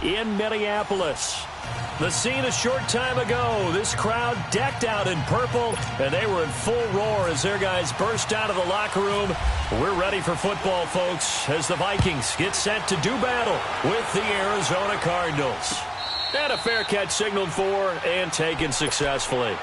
in Minneapolis. The scene a short time ago, this crowd decked out in purple, and they were in full roar as their guys burst out of the locker room. We're ready for football, folks, as the Vikings get set to do battle with the Arizona Cardinals. And a fair catch signaled for and taken successfully.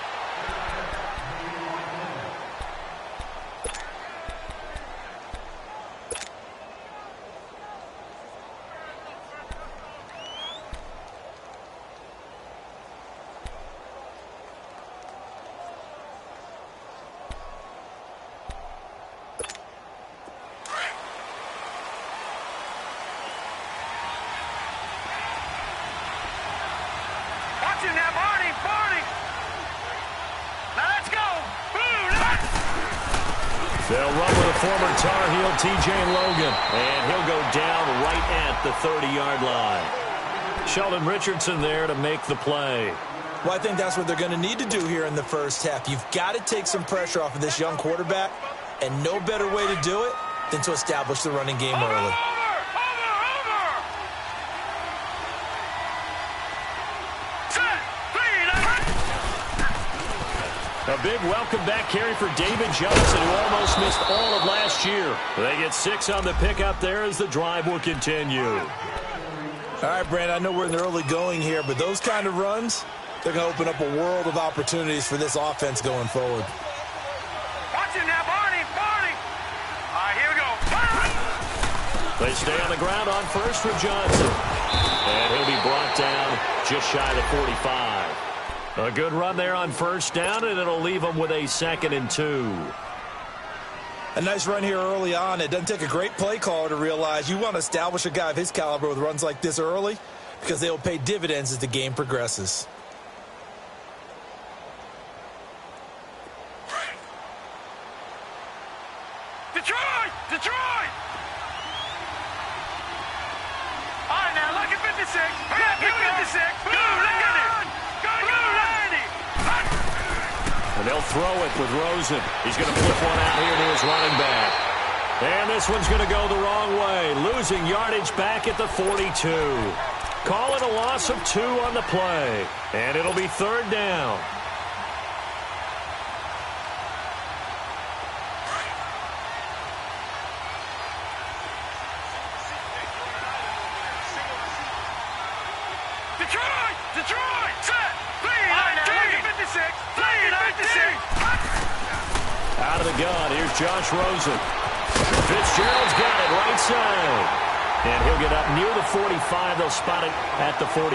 They'll run with a former Tar Heel, T.J. Logan. And he'll go down right at the 30-yard line. Sheldon Richardson there to make the play. Well, I think that's what they're going to need to do here in the first half. You've got to take some pressure off of this young quarterback, and no better way to do it than to establish the running game early. A big welcome back carry for David Johnson, who almost missed all of last year. They get 6 on the pickup there as the drive will continue. All right, Brandon, I know we're in the early going here, but those kind of runs, they're going to open up a world of opportunities for this offense going forward. Watch him now, Barney. All right, here we go. They stay on the ground on first for Johnson. And he'll be brought down just shy of the 45. A good run there on first down, and it'll leave them with a 2nd and 2. A nice run here early on. It doesn't take a great play caller to realize you want to establish a guy of his caliber with runs like this early because they will pay dividends as the game progresses. Detroit! All right, now, look at 56. Give me 56. Boom, look at it. And they'll throw it with Rosen. He's going to flip one out here to his running back. And this one's going to go the wrong way, losing yardage back at the 42. Call it a loss of 2 on the play. And it'll be 3rd down. Detroit! Set! Lead! 56! Out of the gun, here's Josh Rosen. Fitzgerald's got it right side. And he'll get up near the 45. They'll spot it at the 44.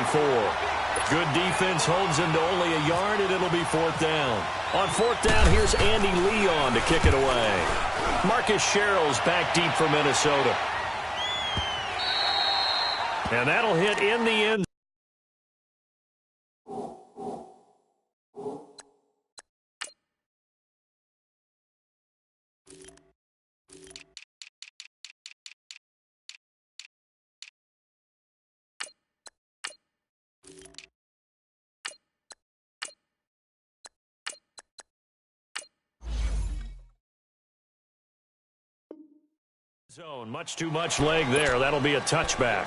Good defense holds him to only a yard, and it'll be 4th down. On 4th down, here's Andy Leon to kick it away. Marcus Sherrill's back deep for Minnesota. And that'll hit in the end. Zone, much too much leg there. That'll be a touchback.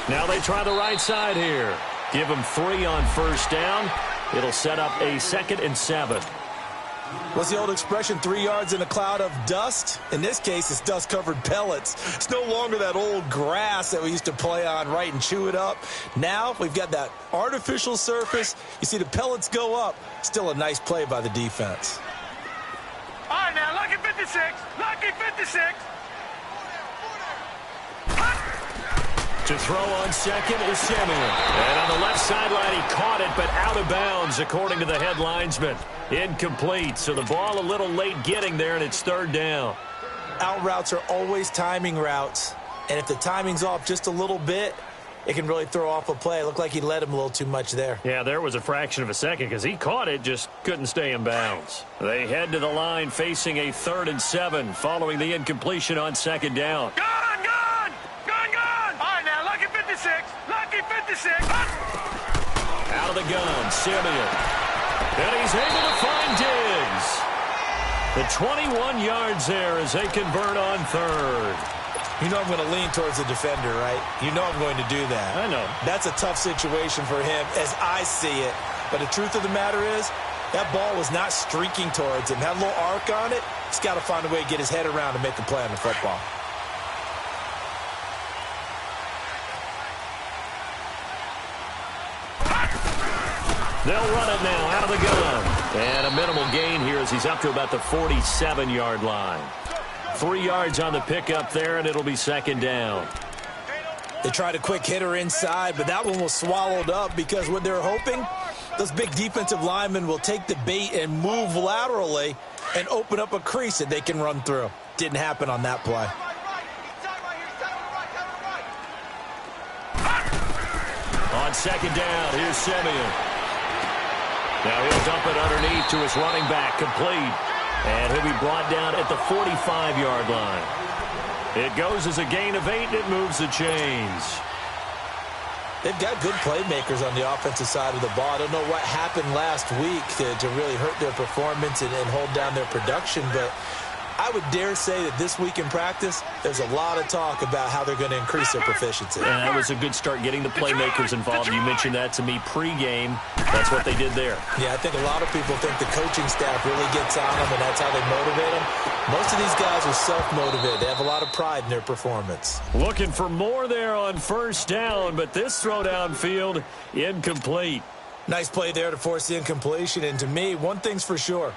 Now they try the right side here. Give them 3 on first down. It'll set up a 2nd and 7. What's the old expression, 3 yards in a cloud of dust? In this case, it's dust-covered pellets. It's no longer that old grass that we used to play on, right, and chew it up. Now we've got that artificial surface. You see the pellets go up. Still a nice play by the defense. All right, now, lucky 56. Lucky 56. To throw on 2nd is Simeon. And on the left sideline, he caught it, but out of bounds, according to the head linesman. Incomplete, so the ball a little late getting there, and it's 3rd down. Out routes are always timing routes. And if the timing's off just a little bit, it can really throw off a play. It looked like he led him a little too much there. Yeah, there was a fraction of a second because he caught it, just couldn't stay in bounds. They head to the line facing a 3rd and 7 following the incompletion on 2nd down. Gone, gone! Gone, gone! All right, now, lucky 56. Lucky 56. Out of the gun, Simeon. And he's able to find Diggs. The 21 yards there as they convert on 3rd. You know I'm going to lean towards the defender, right? You know I'm going to do that. I know. That's a tough situation for him as I see it. But the truth of the matter is, that ball was not streaking towards him. Had a little arc on it. He's got to find a way to get his head around and make a play on the football. They'll run it now out of the gun. And a minimal gain here as he's up to about the 47-yard line. 3 yards on the pickup there, and it'll be 2nd down. They tried a quick hitter inside, but that one was swallowed up because what they're hoping, those big defensive linemen will take the bait and move laterally and open up a crease that they can run through. Didn't happen on that play. On 2nd down, here's Simeon. Now he'll dump it underneath to his running back, complete. And he'll be brought down at the 45-yard line. It goes as a gain of 8, and it moves the chains. They've got good playmakers on the offensive side of the ball. I don't know what happened last week to really hurt their performance and hold down their production, but I would dare say that this week in practice, there's a lot of talk about how they're going to increase their proficiency. And that was a good start getting the playmakers involved. You mentioned that to me pregame. That's what they did there. Yeah, I think a lot of people think the coaching staff really gets on them, and that's how they motivate them. Most of these guys are self-motivated. They have a lot of pride in their performance. Looking for more there on 1st down, but this throw downfield, incomplete. Nice play there to force the incompletion, and to me, one thing's for sure.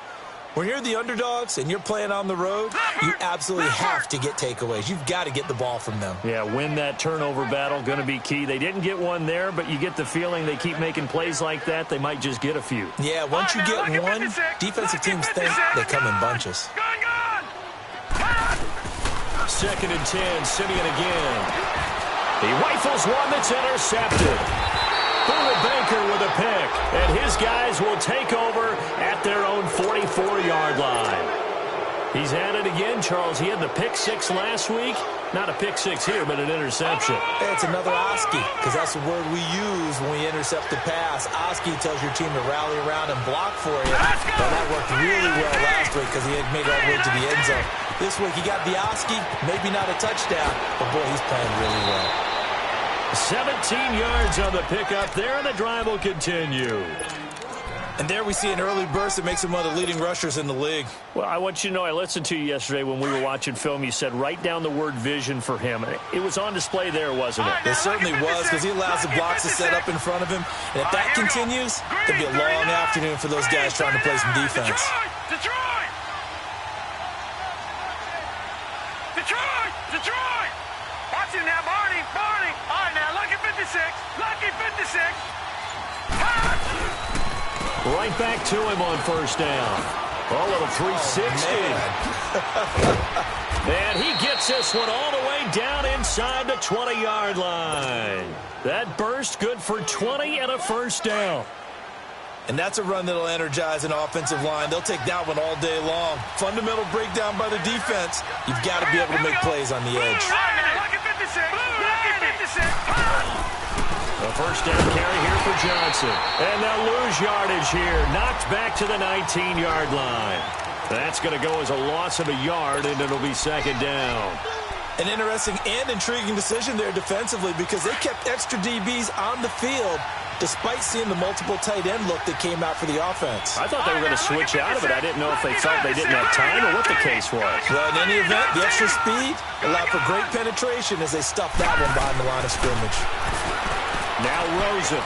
When you're the underdogs and you're playing on the road, you absolutely have to get takeaways. You've got to get the ball from them. Yeah, win that turnover battle, going to be key. They didn't get one there, but you get the feeling they keep making plays like that, they might just get a few. Yeah, once you get one, defensive teams think they come in bunches. 2nd and 10, Simeon again. He rifles one that's intercepted. Buda Baker with a pick, and his guys will take over at their own 44-yard line. He's at it again, Charles. He had the pick 6 last week. Not a pick 6 here, but an interception. Hey, it's another Oski, because that's the word we use when we intercept the pass. Oski tells your team to rally around and block for you. Well, that worked really well last week because he had made it all the way to the end zone. This week he got the Oski, maybe not a touchdown, but boy, he's playing really well. 17 yards on the pickup there, and the drive will continue. And there we see an early burst that makes him one of the leading rushers in the league. Well, I want you to know, I listened to you yesterday when we were watching film. You said write down the word vision for him. It was on display there, wasn't it? It certainly was, because he allows the blocks to set up in front of him. And if that continues, it'll be a long afternoon for those guys trying to play some defense. Detroit! Detroit! Detroit! Watch him now, Barney! Barney! All right, now, lucky 56! Lucky 56! Right back to him on 1st down. A little 360. And he gets this one all the way down inside the 20-yard line. That burst good for 20 and a 1st down. And that's a run that'll energize an offensive line. They'll take that one all day long. Fundamental breakdown by the defense. You've got to be able to make plays on the edge. Lucky 56! Lucky 56! A 1st down carry here for Johnson. And they'll lose yardage here. Knocked back to the 19-yard line. That's going to go as a loss of a yard, and it'll be 2nd down. An interesting and intriguing decision there defensively, because they kept extra DBs on the field despite seeing the multiple tight end look that came out for the offense. I thought they were going to switch out of it. I didn't know if they felt they didn't have time or what the case was. Well, in any event, the extra speed allowed for great penetration as they stuffed that one behind the line of scrimmage. Now Rosen.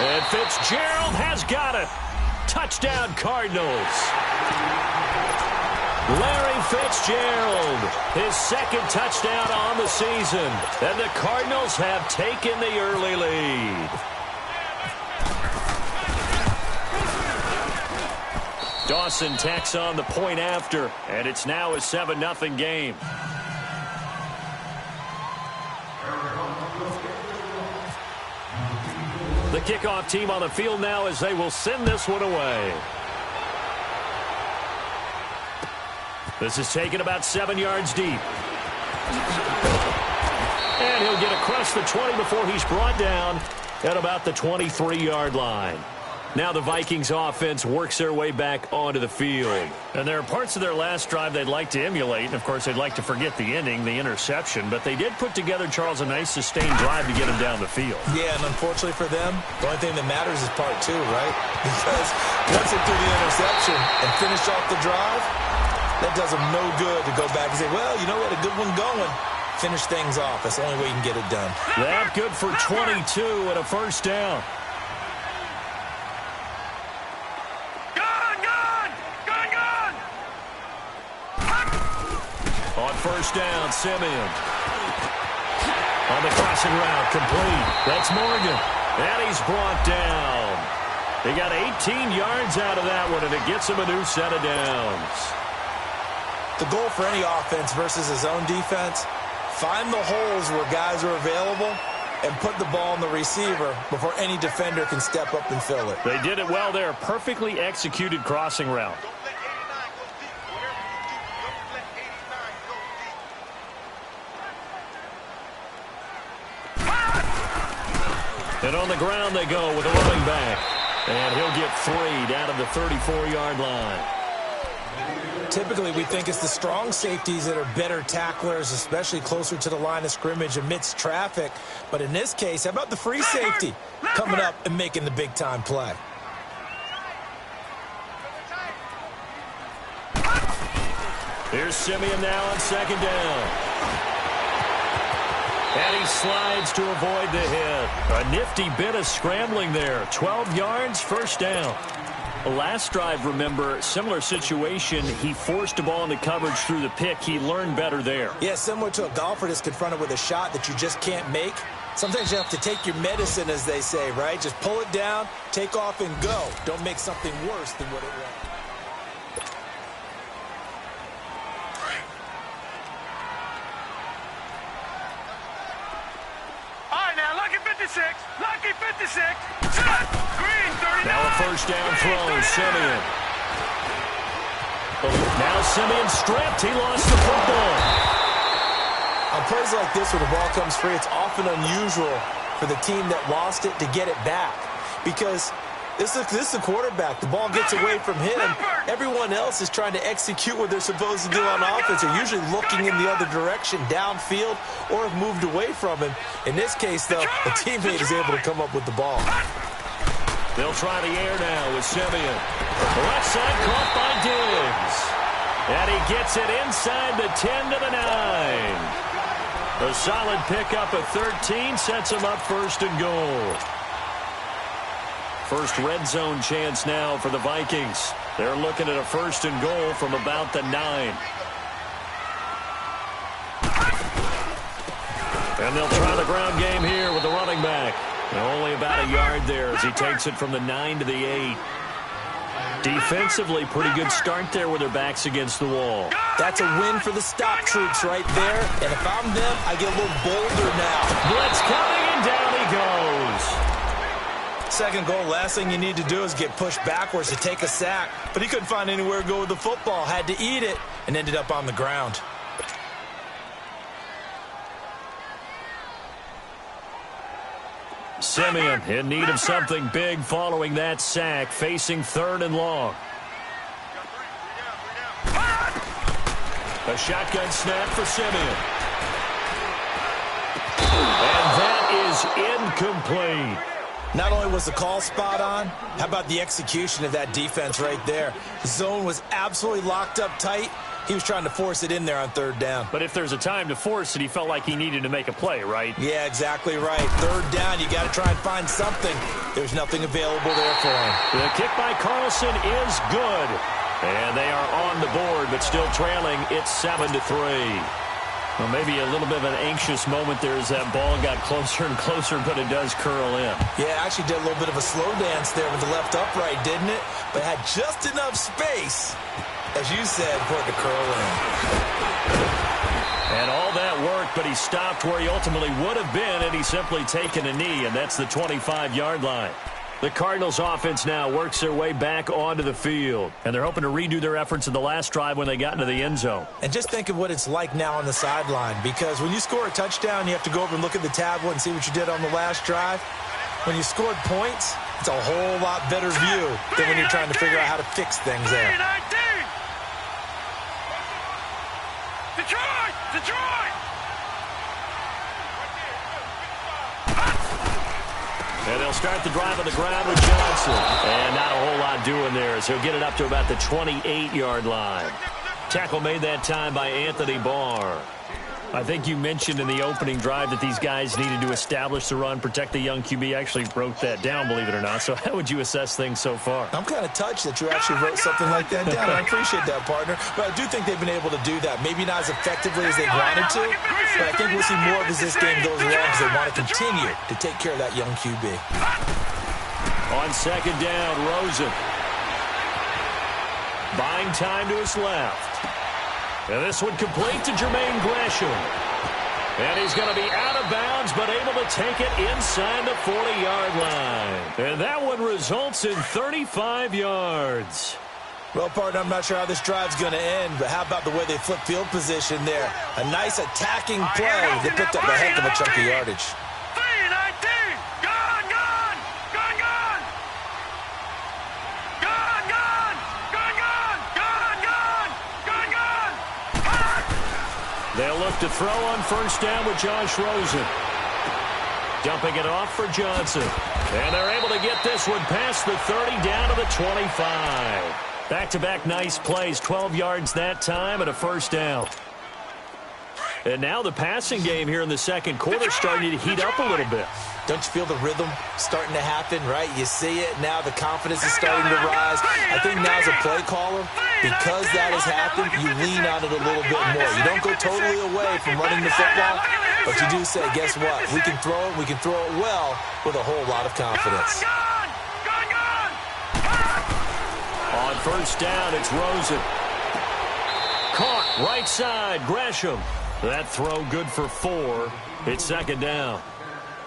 And Fitzgerald has got it. Touchdown, Cardinals. Larry Fitzgerald, his 2nd touchdown on the season. And the Cardinals have taken the early lead. Dawson tacks on the point after, and it's now a 7-0 game. kickoff team on the field now as they will send this one away. This is taken about 7 yards deep. And he'll get across the 20 before he's brought down at about the 23-yard line. Now the Vikings offense works their way back onto the field. And there are parts of their last drive they'd like to emulate. And, of course, they'd like to forget the ending, the interception. But they did put together, Charles, a nice sustained drive to get him down the field. Yeah, and unfortunately for them, the only thing that matters is part two, right? Because once they threw the interception and finished off the drive, that does them no good to go back and say, well, you know what, a good one going. Finish things off. That's the only way you can get it done. That good for 22 and a first down. On first down, Simeon. On the crossing route, complete. That's Morgan. And he's brought down. They got 18 yards out of that one, and it gets him a new set of downs. The goal for any offense versus his own defense, find the holes where guys are available and put the ball on the receiver before any defender can step up and fill it. They did it well there. Perfectly executed crossing route. And on the ground they go with a running back. And he'll get 3 down at the 34-yard line. Typically, we think it's the strong safeties that are better tacklers, especially closer to the line of scrimmage amidst traffic. But in this case, how about the free safety coming up and making the big-time play? Here's Simeon now on second down. And he slides to avoid the hit. A nifty bit of scrambling there. 12 yards, first down. Last drive, remember, similar situation. He forced the ball into coverage through the pick. He learned better there. Yeah, similar to a golfer that's confronted with a shot that you just can't make. Sometimes you have to take your medicine, as they say, right? Just pull it down, take off, and go. Don't make something worse than what it was. Lucky 56. Set. Green 39. Now a first down throw. Simeon. Now Simeon stripped. He lost the football. On plays like this where the ball comes free, it's often unusual for the team that lost it to get it back. Because this is the quarterback. The ball gets away from him. Everyone else is trying to execute what they're supposed to do on offense. They're usually looking in the other direction, downfield, or have moved away from him. In this case, though, a teammate is able to come up with the ball. They'll try the air now with Simeon. The left side caught by Diggs. And he gets it inside the 10 to the 9. A solid pickup at 13 sets him up first and goal. First red zone chance now for the Vikings. They're looking at a first and goal from about the 9. And they'll try the ground game here with the running back. And only about a yard there as he takes it from the 9 to the 8. Defensively, pretty good start there with their backs against the wall. That's a win for the stop troops right there. And if I'm them, I get a little bolder now. Blitz coming, and down he goes. Second goal, last thing you need to do is get pushed backwards to take a sack. But he couldn't find anywhere to go with the football. Had to eat it and ended up on the ground. Simeon in need of something big following that sack, facing third and long. A shotgun snap for Simeon. And that is incomplete. Not only was the call spot on, how about the execution of that defense right there? The zone was absolutely locked up tight. He was trying to force it in there on third down. But if there's a time to force it, he felt like he needed to make a play, right? Yeah, exactly right. Third down, you got to try and find something. There's nothing available there for him. The kick by Carlson is good. And they are on the board, but still trailing. It's 7-3. Well, maybe a little bit of an anxious moment there as that ball got closer and closer, but it does curl in. Yeah, actually did a little bit of a slow dance there with the left upright, didn't it? But had just enough space, as you said, for it to curl in. And all that worked, but he stopped where he ultimately would have been, and he's simply taken a knee, and that's the 25-yard line. The Cardinals offense now works their way back onto the field, and they're hoping to redo their efforts in the last drive when they got into the end zone. And just think of what it's like now on the sideline, because when you score a touchdown, you have to go over and look at the tablet and see what you did on the last drive. When you scored points, it's a whole lot better view than when you're trying to figure out how to fix things there. Detroit! Detroit! And they'll start the drive on the ground with Johnson. And not a whole lot doing there, so he'll get it up to about the 28-yard line. Tackle made that time by Anthony Barr. I think you mentioned in the opening drive that these guys needed to establish the run, protect the young QB. I actually wrote that down, believe it or not. So how would you assess things so far? I'm kind of touched that you actually wrote something like that down. I appreciate that, partner. But I do think they've been able to do that. Maybe not as effectively as they wanted to, but I think we'll see more of as this game goes along because they want to continue to take care of that young QB. On second down, Rosen. Buying time to his left. And this one complete to Jermaine Gresham. And he's going to be out of bounds, but able to take it inside the 40-yard line. And that one results in 35 yards. Well, partner, I'm not sure how this drive's going to end, but how about the way they flip field position there? A nice attacking play. They picked up a heck of a chunk of yardage. They'll look to throw on first down with Josh Rosen. Dumping it off for Johnson. And they're able to get this one past the 30 down to the 25. Back-to-back nice plays, 12 yards that time and a first down. And now the passing game here in the second quarter starting to heat up a little bit. Don't you feel the rhythm starting to happen, right? You see it now. The confidence is starting to rise. I think now as a play caller, because that has happened, you lean on it a little bit more. You don't go totally away from running the football, but you do say, guess what? We can throw it. We can throw it well with a whole lot of confidence. On first down, it's Rosen. Caught right side, Gresham. That throw good for 4. It's second down.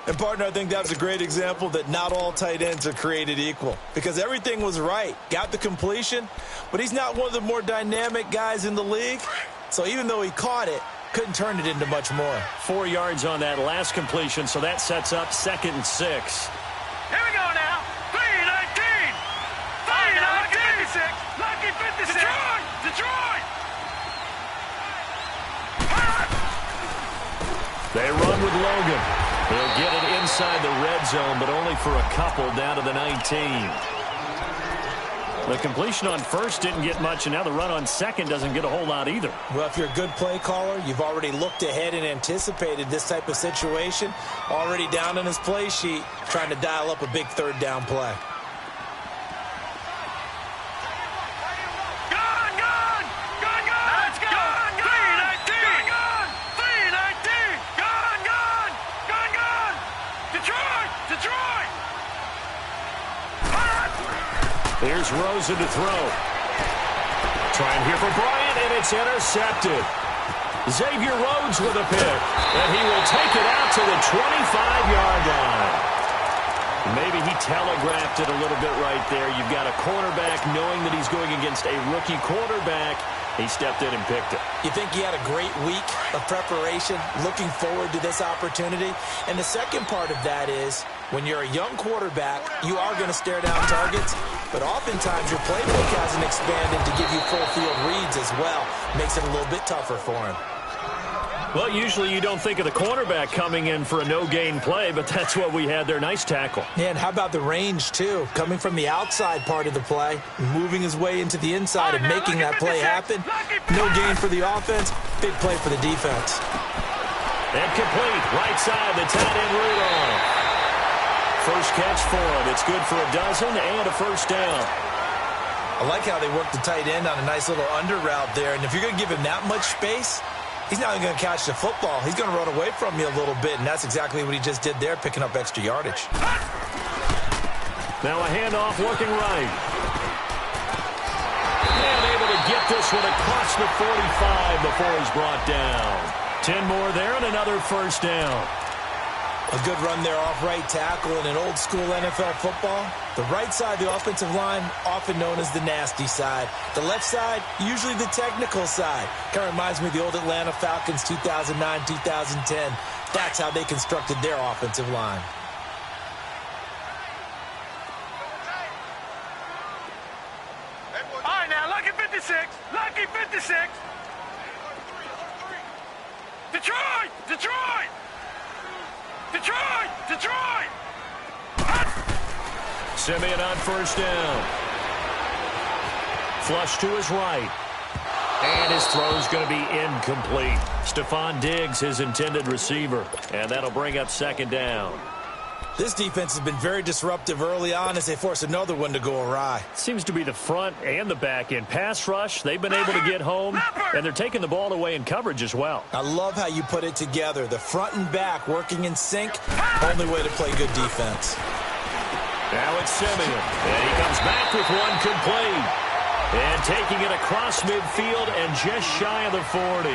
And, partner, I think that was a great example that not all tight ends are created equal because everything was right. Got the completion, but he's not one of the more dynamic guys in the league. So even though he caught it, couldn't turn it into much more. 4 yards on that last completion, so that sets up 2nd and 6. Here we go now. 3-19. 3-19. Lucky 56. Detroit! Detroit! They run with Logan. He'll get it inside the red zone, but only for a couple down to the 19. The completion on first didn't get much, and now the run on second doesn't get a whole lot either. Well, if you're a good play caller, you've already looked ahead and anticipated this type of situation. Already down on his play sheet, trying to dial up a big third down play. Here's Rosen to throw. Trying here for Bryant, and it's intercepted. Xavier Rhodes with a pick, and he will take it out to the 25-yard line. Maybe he telegraphed it a little bit right there. You've got a quarterback knowing that he's going against a rookie quarterback. He stepped in and picked it. You think he had a great week of preparation, looking forward to this opportunity? And the second part of that is, when you're a young quarterback, you are going to stare down targets, but oftentimes your playbook hasn't expanded to give you full field reads as well. Makes it a little bit tougher for him. Well, usually you don't think of the cornerback coming in for a no-gain play, but that's what we had there. Nice tackle. Yeah, and how about the range, too? Coming from the outside part of the play, moving his way into the inside and making that play happen. No gain for the offense, big play for the defense. And complete, right side, the tight end Rudolph. First catch for him. It's good for a dozen and a first down. I like how they work the tight end on a nice little under route there, and if you're going to give him that much space, he's not going to catch the football. He's going to run away from you a little bit, and that's exactly what he just did there, picking up extra yardage. Now a handoff working right. And able to get this one across the 45 before he's brought down. 10 more there and another first down. A good run there off right tackle in an old-school NFL football. The right side of the offensive line, often known as the nasty side. The left side, usually the technical side. Kind of reminds me of the old Atlanta Falcons 2009, 2010. That's how they constructed their offensive line. All right, now, lucky 56. Lucky 56. Detroit! Detroit! Detroit! Detroit! Simeon on first down. Flush to his right. And his throw's going to be incomplete. Stephon Diggs, his intended receiver. And that'll bring up second down. This defense has been very disruptive early on as they force another one to go awry. Seems to be the front and the back end. Pass rush, they've been able to get home, and they're taking the ball away in coverage as well. I love how you put it together. The front and back working in sync. Only way to play good defense. Now it's Simeon, and he comes back with one complete. And taking it across midfield and just shy of the 40.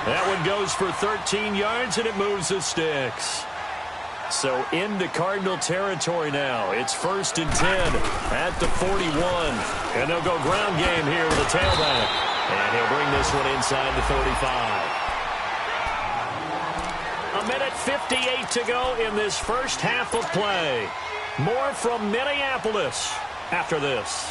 That one goes for 13 yards, and it moves the sticks. So into Cardinal territory now. It's 1st and 10 at the 41. And they'll go ground game here with a tailback. And he'll bring this one inside the 35. A minute 58 to go in this first half of play. More from Minneapolis after this.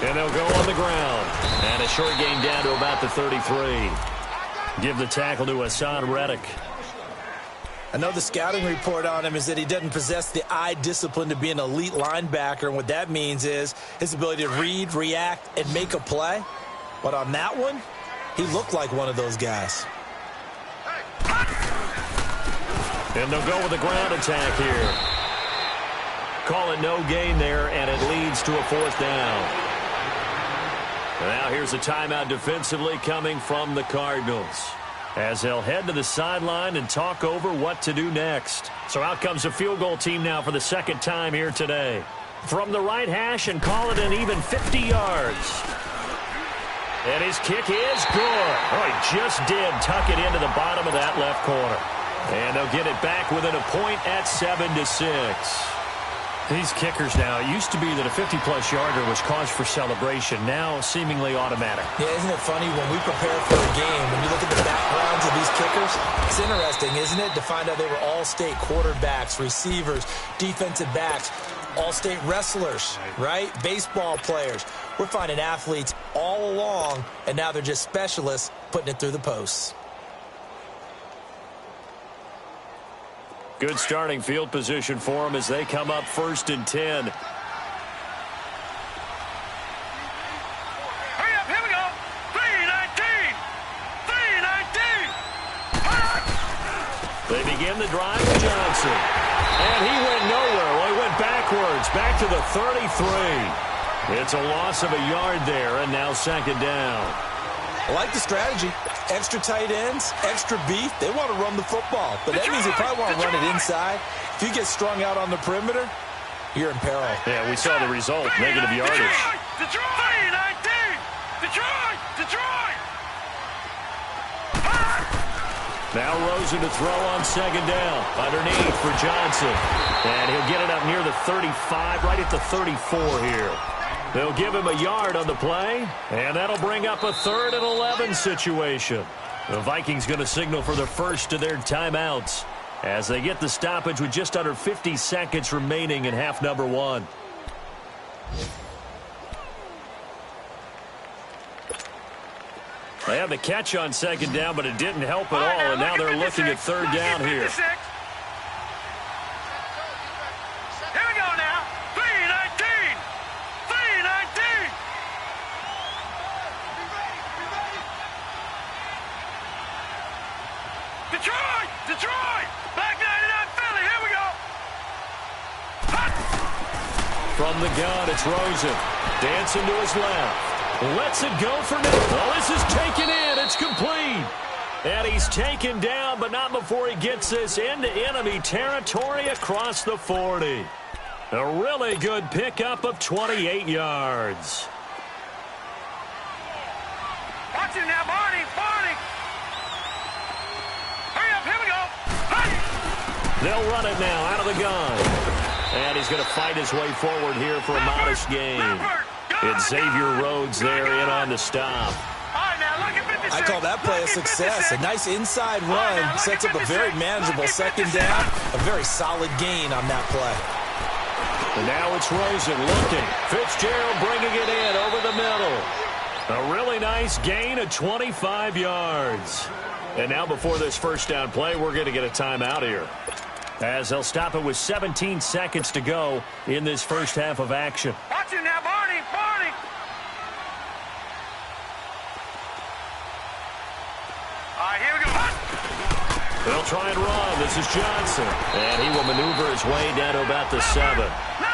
And they'll go on the ground. And a short gain down to about the 33. Give the tackle to Hassan Reddick. I know the scouting report on him is that he doesn't possess the eye discipline to be an elite linebacker. And what that means is his ability to read, react, and make a play. But on that one, he looked like one of those guys. And they'll go with a ground attack here. Call it no gain there, and it leads to a 4th down. Now here's a timeout defensively coming from the Cardinals as they'll head to the sideline and talk over what to do next. So out comes a field goal team now for the second time here today. From the right hash and call it an even 50 yards. And his kick is good. Oh, he just did tuck it into the bottom of that left corner. And they'll get it back within a point at 7-6. These kickers now, it used to be that a 50-plus yarder was cause for celebration, now seemingly automatic. Yeah, isn't it funny when we prepare for a game, when you look at the backgrounds of these kickers, it's interesting, isn't it, to find out they were all-state quarterbacks, receivers, defensive backs, all-state wrestlers, right? Baseball players. We're finding athletes all along, and now they're just specialists putting it through the posts. Good starting field position for them as they come up 1st and 10. Hurry up, here we go. 3-19. 3-19. They begin the drive with Johnson. And he went nowhere. Well, he went backwards, back to the 33. It's a loss of a yard there, and now 2nd down. I like the strategy. Extra tight ends, extra beef. They want to run the football. But that means they probably want to run it inside. If you get strung out on the perimeter, you're in peril. Yeah, we saw the result. Negative yardage. Detroit! 3-19! Detroit! Detroit! Now Rosen to throw on 2nd down. Underneath for Johnson. And he'll get it up near the 35, right at the 34 here. They'll give him a yard on the play, and that'll bring up a 3rd and 11 situation. The Vikings going to signal for the first of their timeouts as they get the stoppage with just under 50 seconds remaining in half number 1. They have the catch on 2nd down, but it didn't help at all, and now they're looking at 3rd down here. Here we go now. 3-19. 3-19. Detroit! Detroit! Black 99 Philly, here we go! From the gun, it's Rosen. Dancing to his left. Lets it go for now. Well, this is taken in. It's complete. And he's taken down, but not before he gets this into enemy territory across the 40. A really good pickup of 28 yards. Watch him now, Barney. Barney. Hurry up, here we go. Hurry. They'll run it now out of the gun. And he's going to fight his way forward here for a modest gain. It's Xavier Rhodes there in on the stop. I call that play a success. A nice inside run sets up a very manageable second down. A very solid gain on that play. And now it's Rosen looking. Fitzgerald bringing it in over the middle. A really nice gain of 25 yards. And now before this first down play, we're going to get a timeout here, as they'll stop it with 17 seconds to go in this first half of action. Watch him now, Barney. Barney. All right, here we go. They'll try and run. This is Johnson. And he will maneuver his way down to about the 7.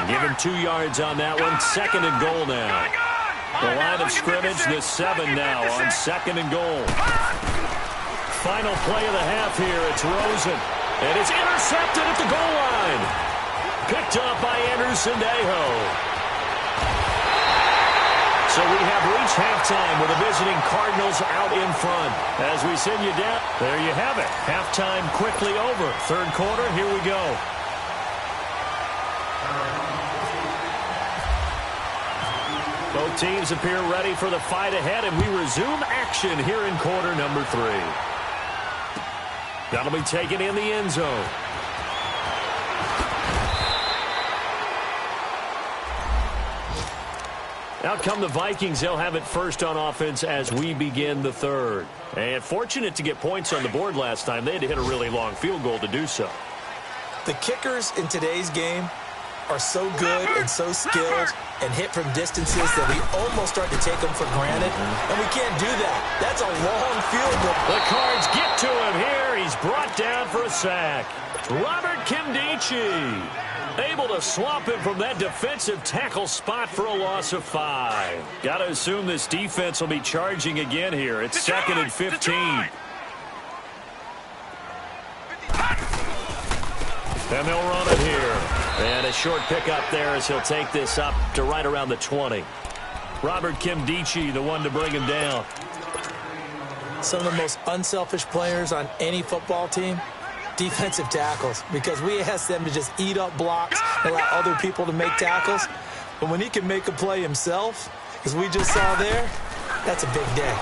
Give him 2 yards on that one. Second and goal now. The line of scrimmage, the 7 now on second and goal. Final play of the half here. It's Rosen. And it's intercepted at the goal line. Picked up by Anderson Dejo. So we have reached halftime with the visiting Cardinals out in front. As we send you down, there you have it. Halftime quickly over. Third quarter, here we go. Both teams appear ready for the fight ahead, and we resume action here in quarter number 3. That'll be taken in the end zone. Out come the Vikings. They'll have it first on offense as we begin the third. And fortunate to get points on the board last time. They had to hit a really long field goal to do so. The kickers in today's game are so good and so skilled and hit from distances that we almost start to take them for granted. And we can't do that. That's a long field goal. The Cards get to him here. He's brought down for a sack. Robert Kimdichie able to swamp him from that defensive tackle spot for a loss of 5. Got to assume this defense will be charging again here. It's second and 15. And they'll run it here. And a short pickup there as he'll take this up to right around the 20. Robert Kimdichie, the one to bring him down. Some of the most unselfish players on any football team, defensive tackles, because we ask them to just eat up blocks and allow other people to make tackles. But when he can make a play himself, as we just saw there, that's a big day.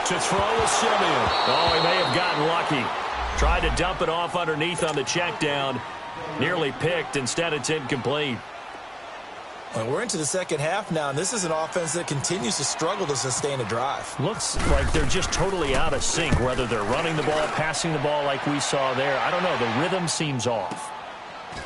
To throw with Simeon. Oh, he may have gotten lucky. Tried to dump it off underneath on the check down. Nearly picked. Instead, it's incomplete. Well, we're into the second half now, and this is an offense that continues to struggle to sustain a drive. Looks like they're just totally out of sync, whether they're running the ball, passing the ball like we saw there. I don't know. The rhythm seems off.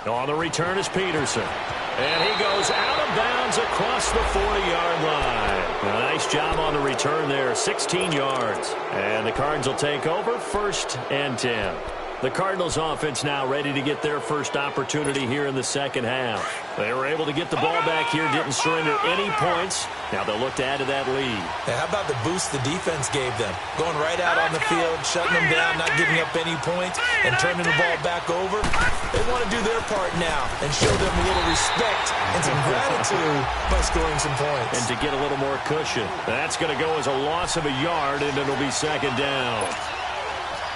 On the return is Peterson. And he goes out of bounds across the 40-yard line. A nice job on the return there, 16 yards. And the Cards will take over, first and 10. The Cardinals offense now ready to get their first opportunity here in the second half. They were able to get the ball back here, didn't surrender any points. Now they'll look to add to that lead. Yeah, how about the boost the defense gave them? Going right out on the field, shutting them down, not giving up any points, and turning the ball back over. They want to do their part now and show them a little respect and some gratitude by scoring some points. And to get a little more cushion. That's going to go as a loss of a yard, and it'll be second down.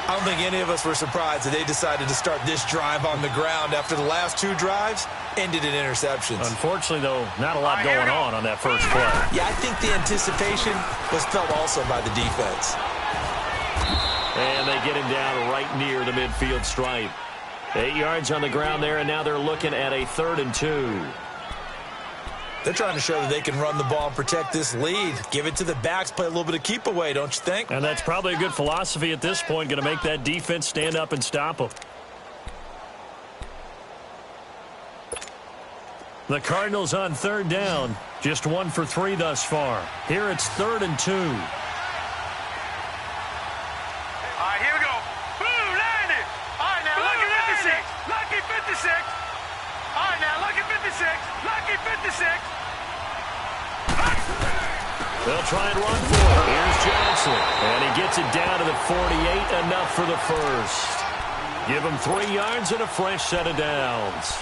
I don't think any of us were surprised that they decided to start this drive on the ground after the last 2 drives ended in interceptions. Unfortunately, though, not a lot going on that first play. Yeah, I think the anticipation was felt also by the defense. And they get him down right near the midfield stripe. 8 yards on the ground there, and now they're looking at a 3rd and 2. They're trying to show that they can run the ball and protect this lead. Give it to the backs, play a little bit of keep away, don't you think? And that's probably a good philosophy at this point, going to make that defense stand up and stop them. The Cardinals on 3rd down, just 1 for 3 thus far. Here it's 3rd and 2. All right, here we go. Boom, landed. All right, now, lucky 56. Lucky 56. All right, now, lucky 56. Lucky 56. They'll try and run for it. Here's Johnson. And he gets it down to the 48, enough for the first. Give him 3 yards and a fresh set of downs.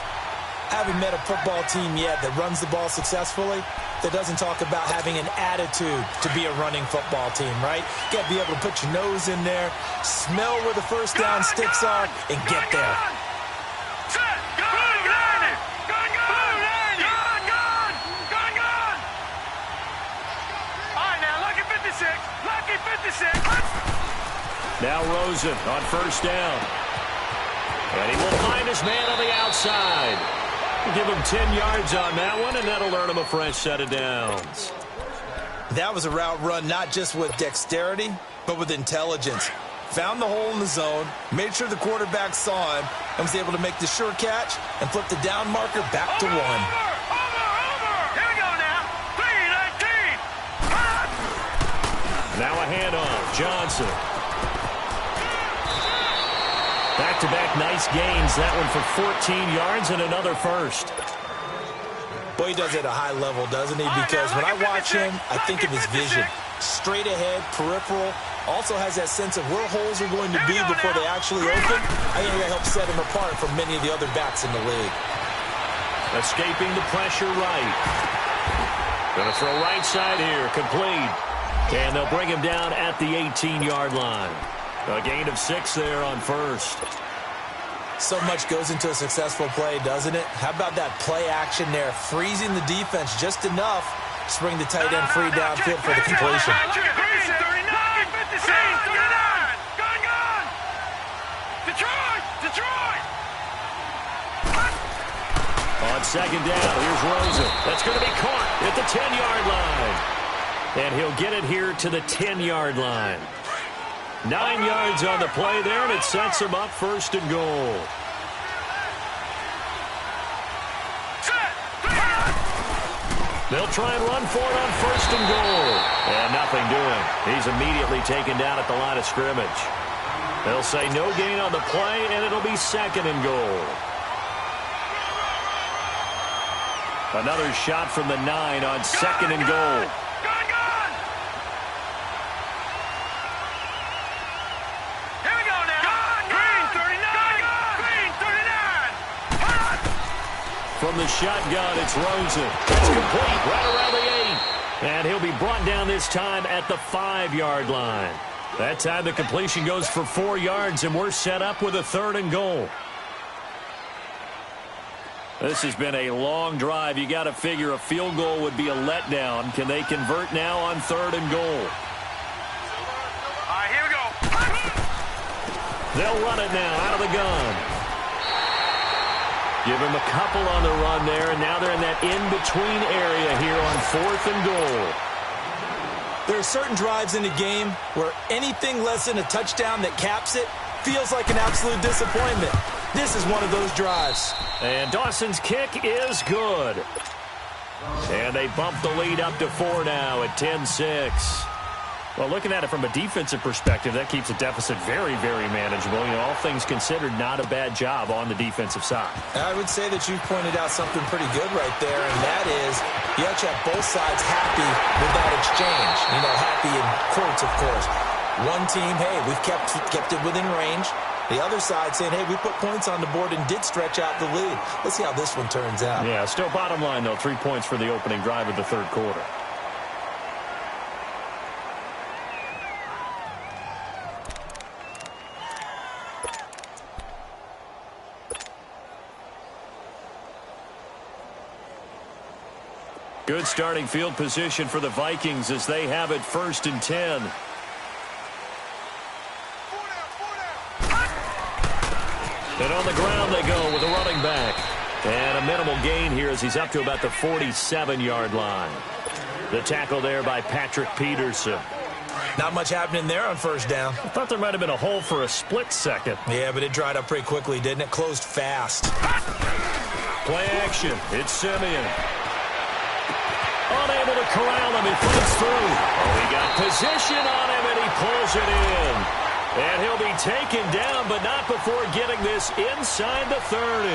Haven't met a football team yet that runs the ball successfully that doesn't talk about having an attitude to be a running football team, right? You got to be able to put your nose in there, smell where the first down sticks are, and get there. Now Rosen on first down. And he will find his man on the outside. Give him 10 yards on that one, and that'll earn him a fresh set of downs. That was a route run not just with dexterity, but with intelligence. Found the hole in the zone, made sure the quarterback saw him, and was able to make the sure catch and flip the down marker back to 1. Over! Here we go now. 3-19. Now a handoff. Johnson. Back-to-back nice gains. That one for 14 yards and another first. Boy, he does it at a high level, doesn't he? Because when I watch him, I think of his vision. Straight ahead, peripheral. Also has that sense of where holes are going to be before they actually open. I think that helps set him apart from many of the other backs in the league. Escaping the pressure right. Going to throw right side here. Complete. And they'll bring him down at the 18-yard line. A gain of 6 there on first. So much goes into a successful play, doesn't it? How about that play action there? Freezing the defense just enough to bring the tight end free downfield for the completion. Detroit! On second down, here's Rosen. That's going to be caught at the 10-yard line. And he'll get it here to the 10-yard line. 9 yards on the play there, and it sets him up first and goal. They'll try and run for it on first and goal. And nothing doing. He's immediately taken down at the line of scrimmage. They'll say no gain on the play, and it'll be second and goal. Another shot from the 9 on second and goal. From the shotgun, it's Rosen. It's complete right around the 8. And he'll be brought down this time at the 5-yard line. That time the completion goes for 4 yards, and we're set up with a third and goal. This has been a long drive. You got to figure a field goal would be a letdown. Can they convert now on third and goal? All right, here we go. They'll run it now out of the gun. Give him a couple on the run there, and now they're in that in-between area here on fourth and goal. There are certain drives in a game where anything less than a touchdown that caps it feels like an absolute disappointment. This is one of those drives. And Dawson's kick is good. And they bump the lead up to 4 now at 10-6. Well, looking at it from a defensive perspective, that keeps a deficit very, very manageable. You know, all things considered, not a bad job on the defensive side. I would say that you've pointed out something pretty good right there, and that is you have to have both sides happy with that exchange. You know, happy in quotes, of course. One team, hey, we've kept it within range. The other side saying, hey, we put points on the board and did stretch out the lead. Let's see how this one turns out. Yeah, still bottom line, though, 3 points for the opening drive of the third quarter. Good starting field position for the Vikings as they have it 1st and 10. And on the ground they go with a running back. And a minimal gain here as he's up to about the 47-yard line. The tackle there by Patrick Peterson. Not much happening there on first down. I thought there might have been a hole for a split second. Yeah, but it dried up pretty quickly, didn't it? Closed fast. Play action. It's Simeon. Unable to corral him. He fights through. Oh, he got position on him, and he pulls it in. And he'll be taken down, but not before getting this inside the 30.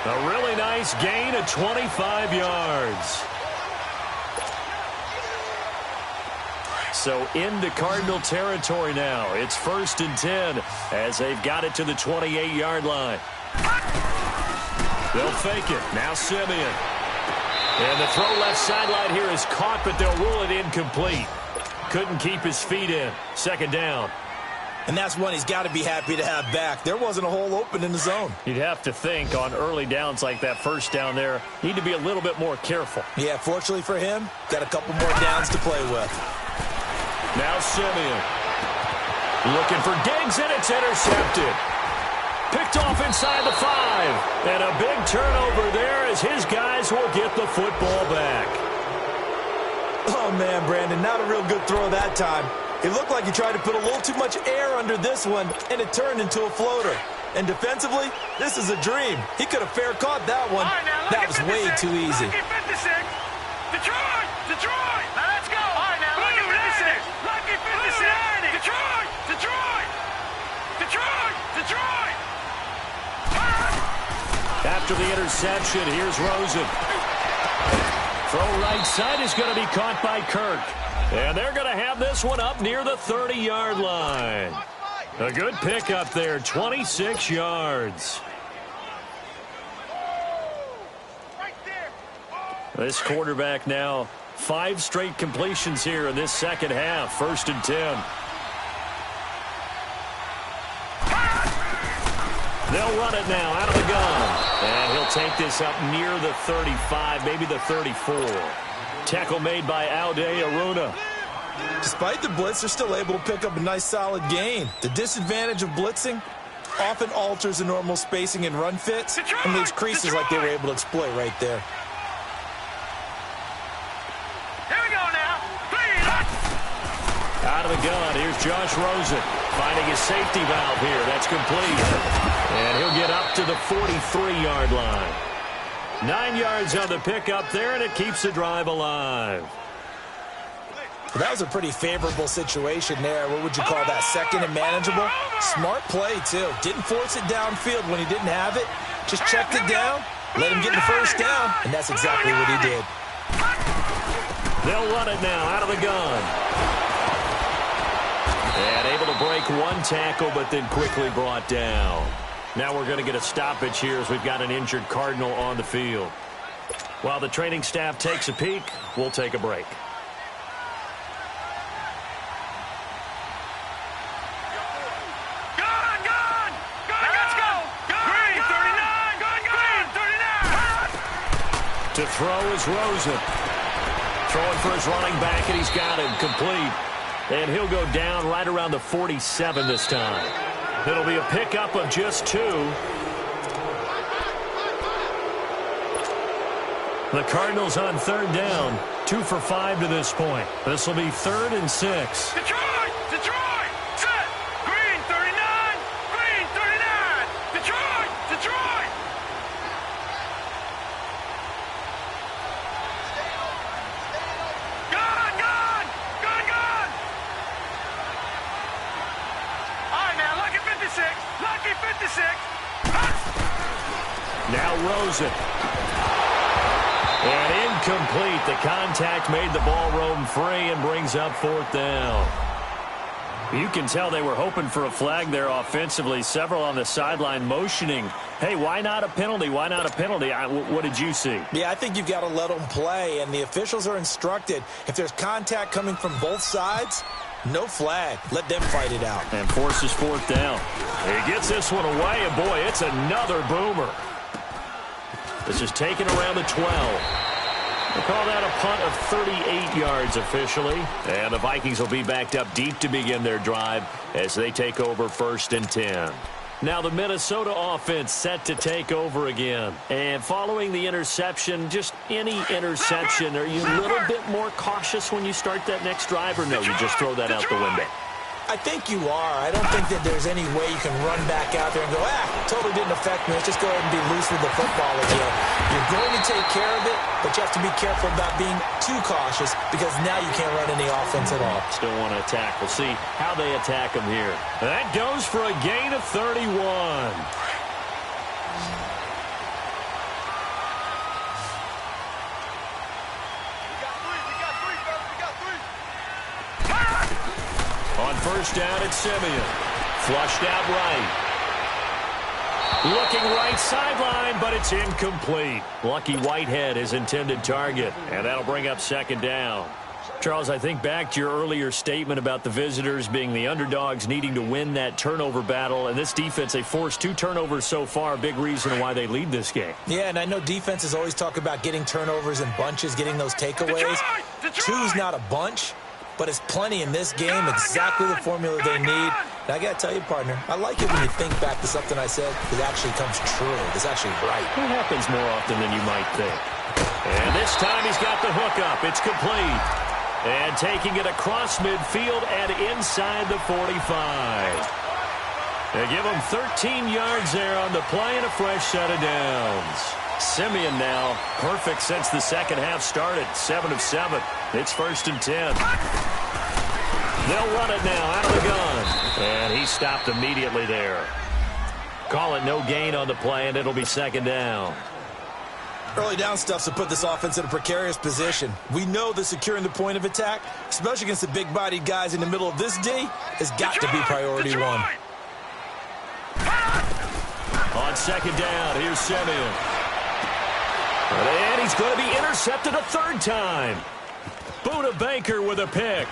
A really nice gain of 25 yards. So into Cardinal territory now. It's 1st and 10 as they've got it to the 28-yard line. They'll fake it. Now Simeon. And the throw left sideline here is caught, but they'll rule it incomplete. Couldn't keep his feet in. 2nd down. And that's one he's got to be happy to have back. There wasn't a hole open in the zone. You'd have to think on early downs like that 1st down there, need to be a little bit more careful. Yeah, fortunately for him, got a couple more downs to play with. Now Simeon. Looking for Diggs, and it's intercepted. Picked off inside the 5. And a big turnover there as his guys will get the football back. Oh, man, Brandon, not a real good throw that time. It looked like he tried to put a little too much air under this one, and it turned into a floater. And defensively, this is a dream. He could have fair caught that one. Right, now, that was way too easy. Lucky 56. Detroit! Detroit! Now let's go! All right, now, Lucky 56. Lucky 56. Detroit! Detroit! Detroit! Detroit! After the interception, here's Rosen. Throw right side is going to be caught by Kirk. And they're going to have this one up near the 30-yard line. A good pickup there, 26 yards. This quarterback now, 5 straight completions here in this second half, 1st and 10. They'll run it now out of the gun. And he'll take this up near the 35, maybe the 34. Tackle made by Aude Aruna. Despite the blitz, they're still able to pick up a nice solid gain. The disadvantage of blitzing often alters the normal spacing and run fits and leaves creases like they were able to exploit right there. Here we go now. Out of the gun, here's Josh Rosen finding his safety valve here. That's complete. And he'll get up to the 43-yard line. 9 yards on the pickup there, and it keeps the drive alive. Well, that was a pretty favorable situation there. What would you call that? 2nd and manageable? Smart play, too. Didn't force it downfield when he didn't have it. Just checked it down, let him get the 1st down, and that's exactly what he did. They'll run it now out of the gun. And able to break one tackle, but then quickly brought down. Now we're going to get a stoppage here as we've got an injured Cardinal on the field. While the training staff takes a peek, we'll take a break. To throw is Rosen. Throwing for his running back, and he's got him complete. And he'll go down right around the 47 this time. It'll be a pickup of just 2. The Cardinals on 3rd down. 2 for 5 to this point. This will be 3rd and 6. Detroit! Detroit! Set! Green 39! Green 39! Detroit! Detroit! Gun! Gun! Gun! Gun! All right, now, Lucky 56! Lucky 56! Now Rosen. And incomplete. The contact made the ball roam free and brings up 4th down. You can tell they were hoping for a flag there offensively. Several on the sideline motioning. Hey, why not a penalty? Why not a penalty? What did you see? Yeah, I think you've got to let them play, and the officials are instructed. If there's contact coming from both sides, no flag. Let them fight it out. And forces 4th down. He gets this one away, and boy, it's another boomer. This is taken around the 12. We'll call that a punt of 38 yards officially. And the Vikings will be backed up deep to begin their drive as they take over 1st and 10. Now the Minnesota offense set to take over again. And following the interception, just any interception, are you a little bit more cautious when you start that next drive, or no, you just throw that out the window? I think you are. I don't think that there's any way you can run back out there and go, totally didn't affect me. Let's just go ahead and be loose with the football again. You're going to take care of it, but you have to be careful about being too cautious because now you can't run any offense at all. Still want to attack. We'll see how they attack them here. That goes for a gain of 31. On first down, it's Simeon. Flushed out right. Looking right sideline, but it's incomplete. Lucky Whitehead, his intended target. And that'll bring up second down. Charles, I think back to your earlier statement about the visitors being the underdogs, needing to win that turnover battle. And this defense, they forced 2 turnovers so far. Big reason why they lead this game. Yeah, and I know defenses always talk about getting turnovers in bunches, getting those takeaways. Two's not a bunch, but it's plenty in this game. Exactly the formula they need. And I got to tell you, partner, I like it when you think back to something I said. It actually comes true. It's actually right. It happens more often than you might think. And this time he's got the hook up. It's complete. And taking it across midfield and inside the 45. They give him 13 yards there on the play and a fresh set of downs. Simeon now perfect since the second half started. 7 of 7. It's 1st and 10. They'll run it now out of the gun. And he stopped immediately there. Call it no gain on the play, and it'll be second down. Early down stuff's to put this offense in a precarious position. We know that securing the point of attack, especially against the big-bodied guys in the middle of this D, has got to be priority one. On second down, here's Simeon. And he's going to be intercepted a third time. Buda Baker with a pick.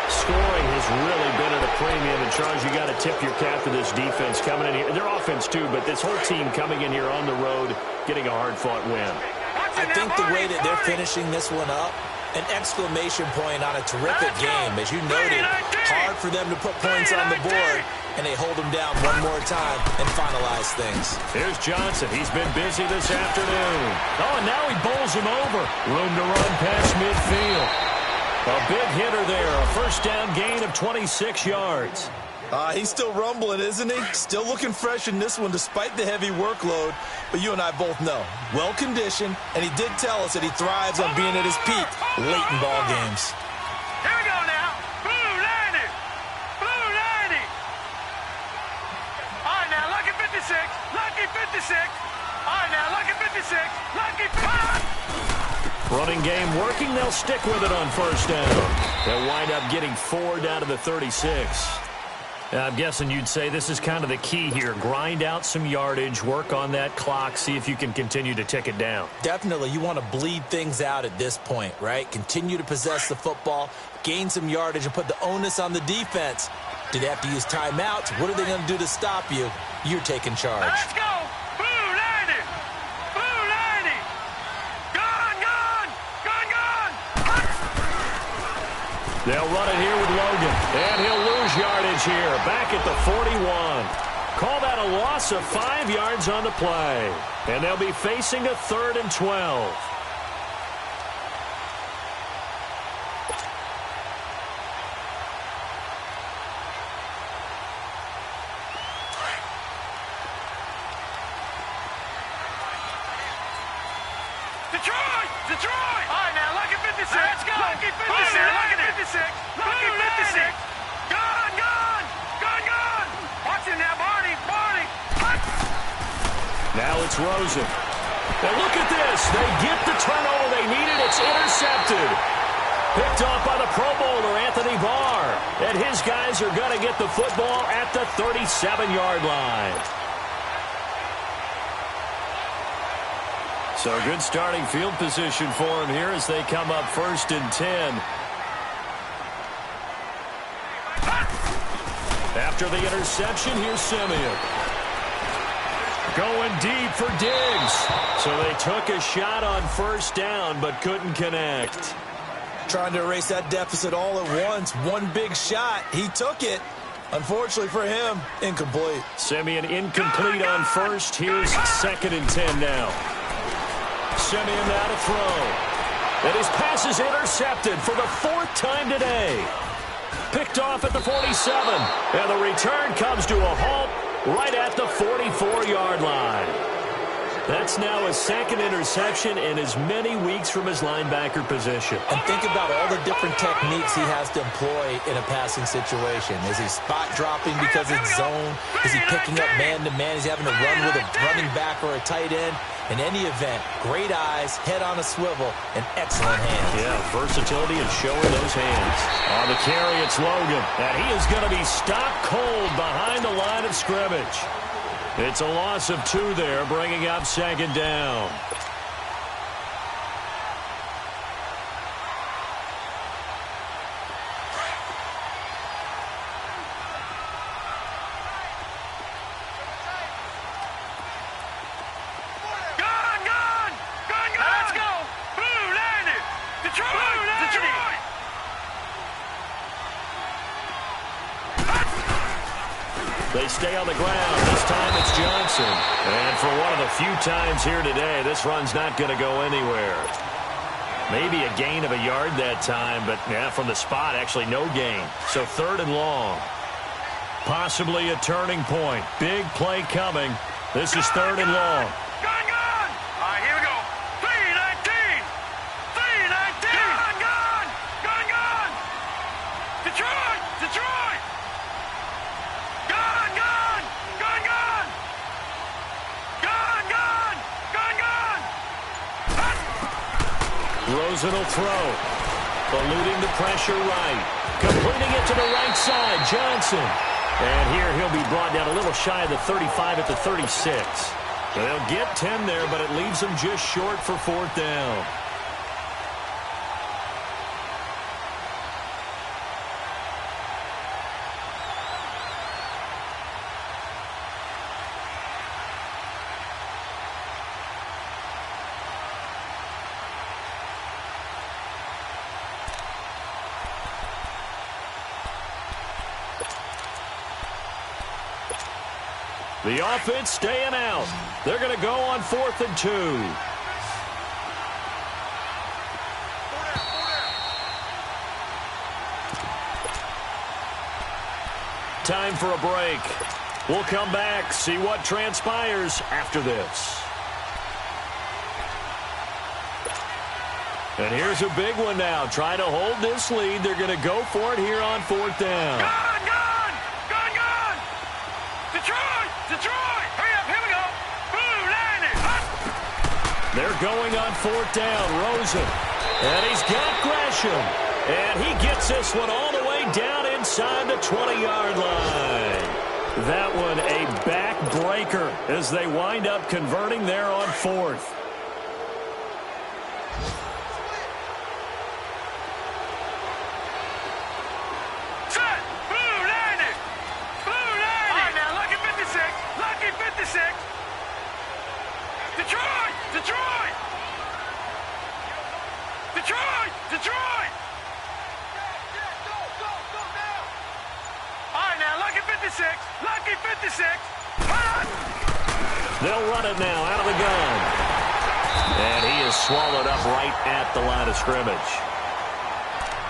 Scoring has really been at a premium, and Charles, you got to tip your cap to this defense coming in here. Their offense too, but this whole team coming in here on the road, getting a hard-fought win. I think the way that they're finishing this one up, an exclamation point on a terrific game. As you noted, hard for them to put points on the board, and they hold them down one more time and finalize things. Here's Johnson. He's been busy this afternoon. Oh, and now he bowls him over. Room to run past midfield. A big hitter there. A first down gain of 26 yards. He's still rumbling, isn't he? Still looking fresh in this one despite the heavy workload. But you and I both know, well-conditioned, and he did tell us that he thrives on being at his peak late in ball games. Here we go now. Blue 90. Blue 90. All right, now, lucky 56. Lucky 56. All right, now, lucky 56. Lucky 56. Running game working. They'll stick with it on first down. They'll wind up getting 4 down to the 36. I'm guessing you'd say this is kind of the key here. Grind out some yardage, work on that clock, see if you can continue to tick it down. Definitely. You want to bleed things out at this point, right? Continue to possess the football, gain some yardage, and put the onus on the defense. Do they have to use timeouts? What are they going to do to stop you? You're taking charge. Let's go. Blue 90. Blue 90. Gone, gone. Gone, gone. They'll run it here with Logan. And he'll lose yardage here. Back at the 41. Call that a loss of 5 yards on the play. And they'll be facing a 3rd and 12. Detroit! Detroit! All right, now, lucky 56. Let's go. Lucky 56. Lucky 56. Lucky 56. Gone, gone. Gone, gone. Watch him now, Barney. Barney. Now it's Rosen. And look at this. They get the turnover they needed. It's intercepted. Picked off by the Pro Bowler, Anthony Barr. And his guys are going to get the football at the 37-yard line. So good starting field position for him here as they come up 1st and 10. After the interception, here's Simeon. Going deep for Diggs. So they took a shot on first down but couldn't connect. Trying to erase that deficit all at once. One big shot. He took it. Unfortunately for him, incomplete. Simeon incomplete on first. Here's 2nd and 10 now. Simeon now to throw. And his pass is intercepted for the 4th time today. Picked off at the 47. And the return comes to a halt right at the 44-yard line. That's now his 2nd interception in as many weeks from his linebacker position. And think about all the different techniques he has to employ in a passing situation. Is he spot dropping because it's zone? Is he picking up man-to-man? Is he having to run with a running back or a tight end? In any event, great eyes, head on a swivel, and excellent hands. Yeah, versatility and showing those hands. On the carry, it's Logan. And he is going to be stopped cold behind the line of scrimmage. It's a loss of 2 there, bringing up second down. They stay on the ground. This time it's Johnson. And for one of the few times here today, this run's not going to go anywhere. Maybe a gain of a yard that time, but yeah, from the spot, actually no gain. So 3rd and long. Possibly a turning point. Big play coming. This is 3rd and long. All right, here we go. 3-19. 3-19. Gun. Detroit. Rosen will throw. Eluding the pressure right. Completing it to the right side. Johnson. And here he'll be brought down a little shy of the 35 at the 36. They'll get 10 there, but it leaves them just short for 4th down. The offense staying out. They're going to go on 4th and 2. Time for a break. We'll come back, see what transpires after this. And here's a big one now. Trying to hold this lead. They're going to go for it here on 4th down. Hurry up, here we go. Blue landed. They're going on 4th down. Rosen. And he's got Gresham. And he gets this one all the way down inside the 20-yard line. That one a backbreaker as they wind up converting there on 4th. Detroit! All right, now, lucky 56. Lucky 56. They'll run it now out of the gun. And he is swallowed up right at the line of scrimmage.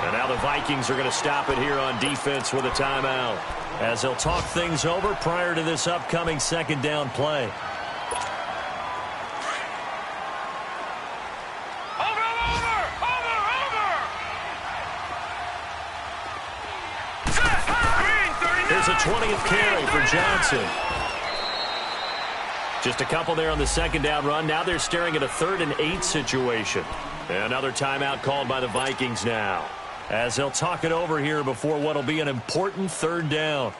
And now the Vikings are going to stop it here on defense with a timeout, as they'll talk things over prior to this upcoming 2nd down play. Here's a 20th carry for Johnson. Just a couple there on the 2nd down run. Now they're staring at a 3rd and 8 situation. Another timeout called by the Vikings now, as they'll talk it over here before what will be an important 3rd down.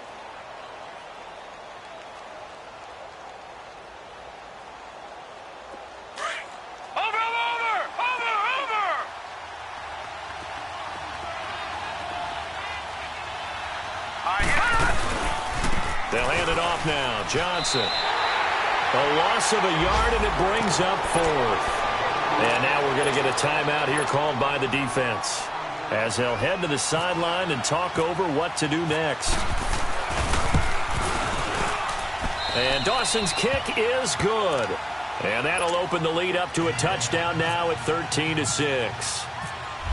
They'll hand it off now. Johnson. A loss of a yard, and it brings up 4th. And now we're going to get a timeout here called by the defense, as they'll head to the sideline and talk over what to do next. And Dawson's kick is good. And that'll open the lead up to a touchdown now at 13-6.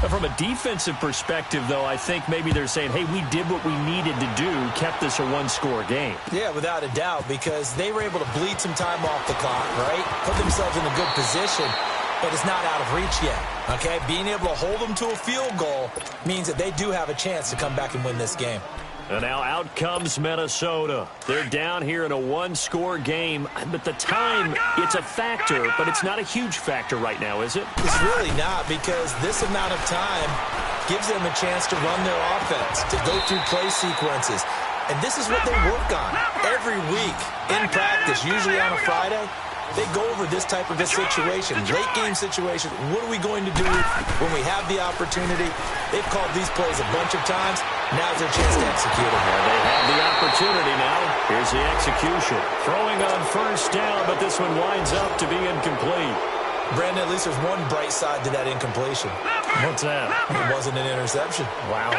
From a defensive perspective, though, I think maybe they're saying, hey, we did what we needed to do, kept this a one-score game. Yeah, without a doubt, because they were able to bleed some time off the clock, right? Put themselves in a good position, but it's not out of reach yet, okay? Being able to hold them to a field goal means that they do have a chance to come back and win this game. And now out comes Minnesota. They're down here in a one-score game, but the time, it's a factor, but it's not a huge factor right now, is it? It's really not, because this amount of time gives them a chance to run their offense, to go through play sequences. And this is what they work on every week in practice, usually on a Friday. They go over this type of a situation, late-game situation. What are we going to do when we have the opportunity? They've called these plays a bunch of times. Now's their chance to execute them. Well, they have the opportunity now. Here's the execution. Throwing on first down, but this one winds up to be incomplete. Brandon, at least there's one bright side to that incompletion. What's that? It wasn't an interception. Wow.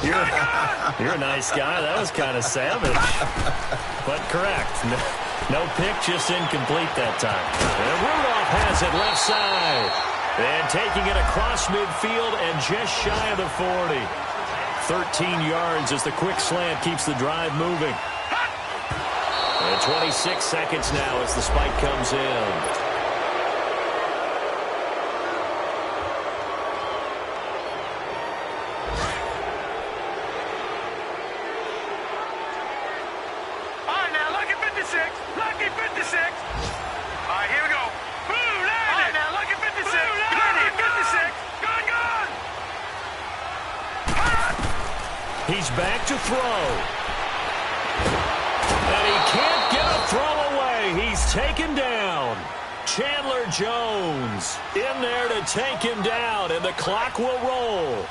You're a nice guy. That was kind of savage. But correct. No pick, just incomplete that time. And Rudolph has it left side. And taking it across midfield and just shy of the 40. 13 yards as the quick slant keeps the drive moving. And 26 seconds now as the spike comes in. He's back to throw. And he can't get a throw away. He's taken down. Chandler Jones in there to take him down, and the clock will roll.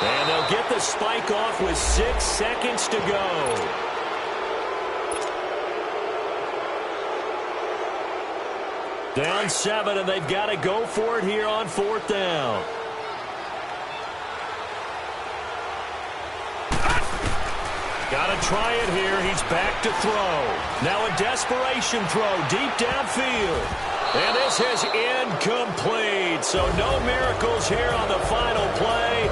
And they'll get the spike off with 6 seconds to go. Down 7, and they've got to go for it here on 4th down. Got to try it here. He's back to throw. Now a desperation throw deep downfield. And this is incomplete. So no miracles here on the final play.